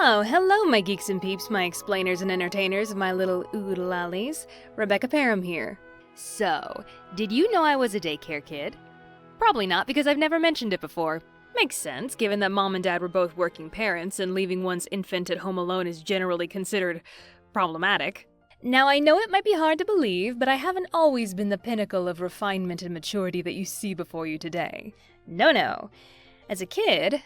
Oh, hello, my geeks and peeps, my explainers and entertainers, my little oodle-lollies. Rebecca Parham here. So, did you know I was a daycare kid? Probably not, because I've never mentioned it before. Makes sense, given that mom and dad were both working parents, and leaving one's infant at home alone is generally considered problematic. Now, I know it might be hard to believe, but I haven't always been the pinnacle of refinement and maturity that you see before you today. No. As a kid,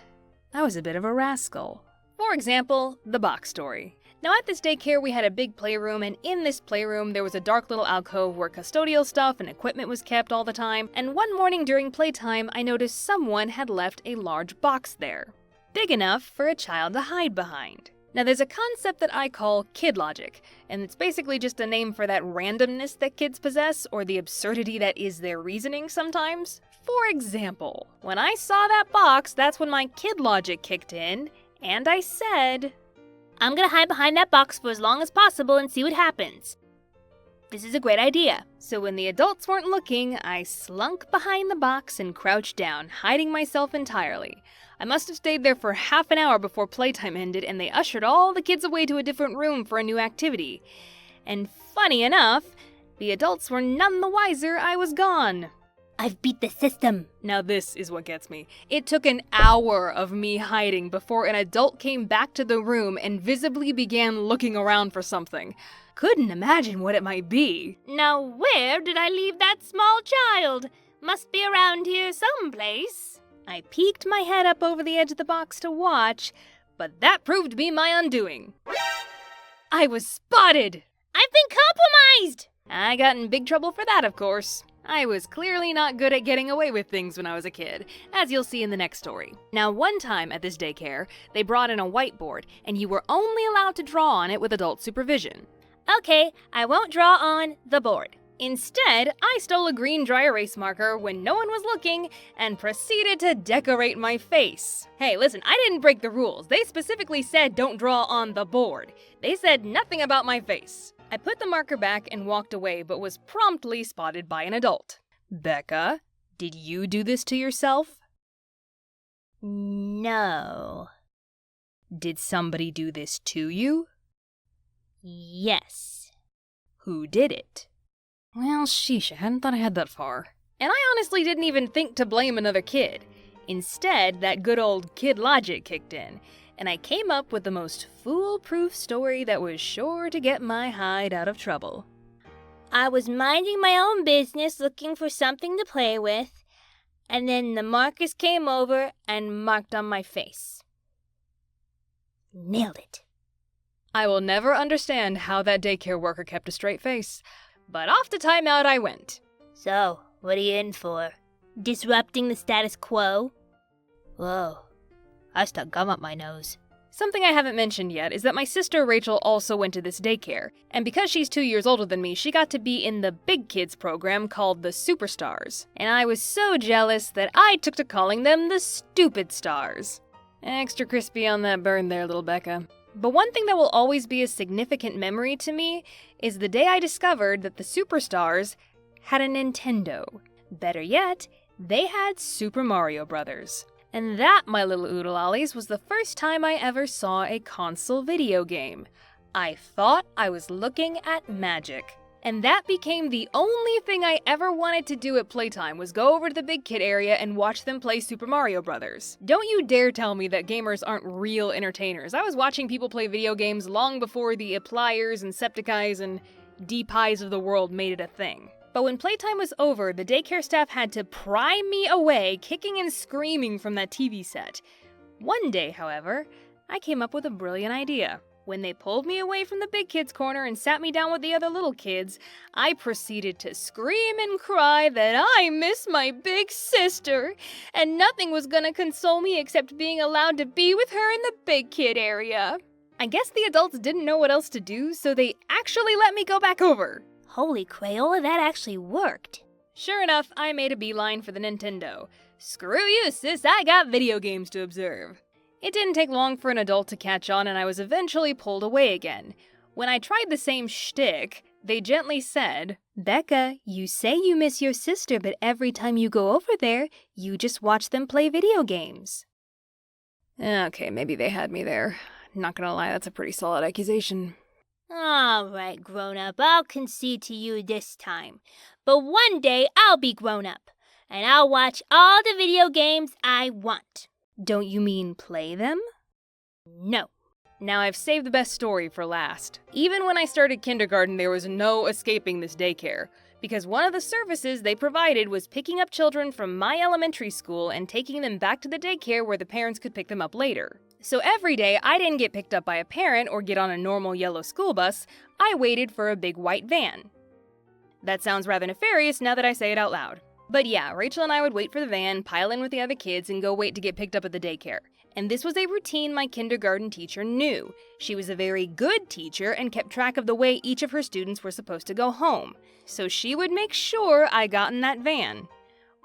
I was a bit of a rascal. For example, the box story. Now at this daycare we had a big playroom, and in this playroom there was a dark little alcove where custodial stuff and equipment was kept all the time, and one morning during playtime I noticed someone had left a large box there. Big enough for a child to hide behind. Now there's a concept that I call kid logic, and it's basically just a name for that randomness that kids possess, or the absurdity that is their reasoning sometimes. For example, when I saw that box, that's when my kid logic kicked in, and I said, I'm gonna hide behind that box for as long as possible and see what happens. This is a great idea. So when the adults weren't looking, I slunk behind the box and crouched down, hiding myself entirely. I must have stayed there for half an hour before playtime ended, and they ushered all the kids away to a different room for a new activity. And funny enough, the adults were none the wiser I was gone. I've beat the system. Now this is what gets me. It took an hour of me hiding before an adult came back to the room and visibly began looking around for something. Couldn't imagine what it might be. Now where did I leave that small child? Must be around here someplace. I peeked my head up over the edge of the box to watch, but that proved to be my undoing. I was spotted! I've been compromised! I got in big trouble for that, of course. I was clearly not good at getting away with things when I was a kid, as you'll see in the next story. Now, one time at this daycare, they brought in a whiteboard, and you were only allowed to draw on it with adult supervision. Okay, I won't draw on the board. Instead, I stole a green dry erase marker when no one was looking and proceeded to decorate my face. Hey, listen, I didn't break the rules. They specifically said don't draw on the board. They said nothing about my face. I put the marker back and walked away, but was promptly spotted by an adult. Becca, did you do this to yourself? No. Did somebody do this to you? Yes. Who did it? Well, sheesh, I hadn't thought I had that far. And I honestly didn't even think to blame another kid. Instead, that good old kid logic kicked in, and I came up with the most foolproof story that was sure to get my hide out of trouble. I was minding my own business looking for something to play with, and then the markers came over and marked on my face. Nailed it. I will never understand how that daycare worker kept a straight face, but off to timeout I went. So, what are you in for? Disrupting the status quo? Whoa, I stuck gum up my nose. Something I haven't mentioned yet is that my sister Rachel also went to this daycare, and because she's 2 years older than me, she got to be in the big kids program called the Superstars, and I was so jealous that I took to calling them the Stupid Stars. Extra crispy on that burn there, little Becca. But one thing that will always be a significant memory to me is the day I discovered that the Superstars had a Nintendo. Better yet, they had Super Mario Bros. And that, my little oodle-lollies, was the first time I ever saw a console video game. I thought I was looking at magic. And that became the only thing I ever wanted to do at playtime, was go over to the big kid area and watch them play Super Mario Bros. Don't you dare tell me that gamers aren't real entertainers. I was watching people play video games long before the Appliers and Septiceyes and D-Pies of the world made it a thing. But when playtime was over, the daycare staff had to pry me away, kicking and screaming from that TV set. One day, however, I came up with a brilliant idea. When they pulled me away from the big kids corner and sat me down with the other little kids, I proceeded to scream and cry that I miss my big sister, and nothing was gonna console me except being allowed to be with her in the big kid area. I guess the adults didn't know what else to do, so they actually let me go back over. Holy Crayola, that actually worked. Sure enough, I made a beeline for the Nintendo. Screw you, sis, I got video games to observe. It didn't take long for an adult to catch on, and I was eventually pulled away again. When I tried the same shtick, they gently said, Becca, you say you miss your sister, but every time you go over there, you just watch them play video games. Okay, maybe they had me there. Not gonna lie, that's a pretty solid accusation. All right, grown-up, I'll concede to you this time. But one day I'll be grown-up, and I'll watch all the video games I want. Don't you mean play them? No. Now I've saved the best story for last. Even when I started kindergarten, there was no escaping this daycare, because one of the services they provided was picking up children from my elementary school and taking them back to the daycare where the parents could pick them up later. So every day, I didn't get picked up by a parent or get on a normal yellow school bus, I waited for a big white van. That sounds rather nefarious now that I say it out loud. But yeah, Rachel and I would wait for the van, pile in with the other kids, and go wait to get picked up at the daycare. And this was a routine my kindergarten teacher knew. She was a very good teacher and kept track of the way each of her students were supposed to go home. So she would make sure I got in that van.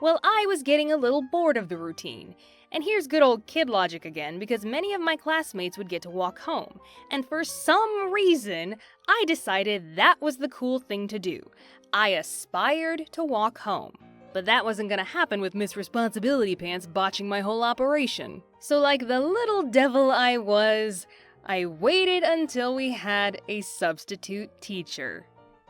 Well, I was getting a little bored of the routine. And here's good old kid logic again, because many of my classmates would get to walk home. And for some reason, I decided that was the cool thing to do. I aspired to walk home. But that wasn't gonna happen with Miss Responsibility Pants botching my whole operation. So like the little devil I was, I waited until we had a substitute teacher.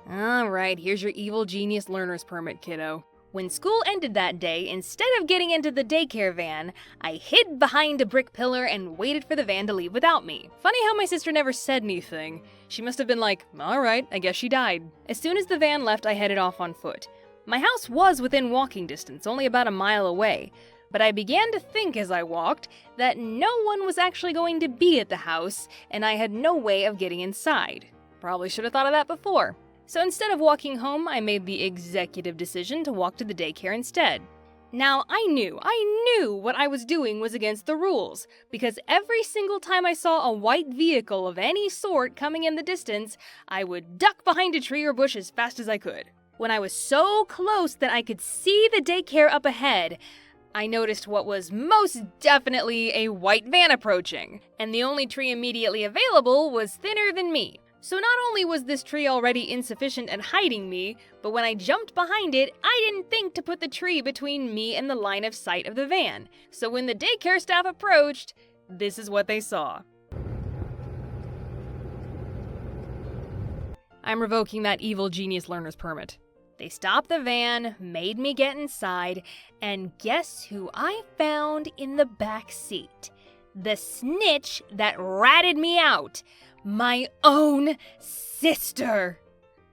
Alright, here's your evil genius learner's permit, kiddo. When school ended that day, instead of getting into the daycare van, I hid behind a brick pillar and waited for the van to leave without me. Funny how my sister never said anything. She must have been like, alright, I guess she died. As soon as the van left, I headed off on foot. My house was within walking distance, only about a mile away, but I began to think as I walked that no one was actually going to be at the house, and I had no way of getting inside. Probably should have thought of that before. So instead of walking home, I made the executive decision to walk to the daycare instead. Now, I knew what I was doing was against the rules, because every single time I saw a white vehicle of any sort coming in the distance, I would duck behind a tree or bush as fast as I could. When I was so close that I could see the daycare up ahead, I noticed what was most definitely a white van approaching, and the only tree immediately available was thinner than me. So not only was this tree already insufficient at hiding me, but when I jumped behind it, I didn't think to put the tree between me and the line of sight of the van. So when the daycare staff approached, this is what they saw. I'm revoking that evil genius learner's permit. They stopped the van, made me get inside, and guess who I found in the back seat? The snitch that ratted me out. My own sister.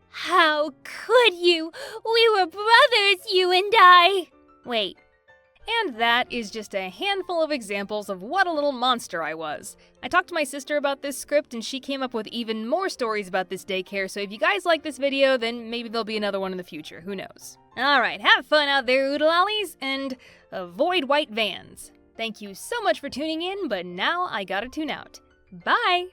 How could you? We were brothers, you and I. Wait. And that is just a handful of examples of what a little monster I was. I talked to my sister about this script and she came up with even more stories about this daycare, so if you guys like this video, then maybe there'll be another one in the future, who knows. Alright, have fun out there, oodalollies, and avoid white vans. Thank you so much for tuning in, but now I gotta tune out. Bye!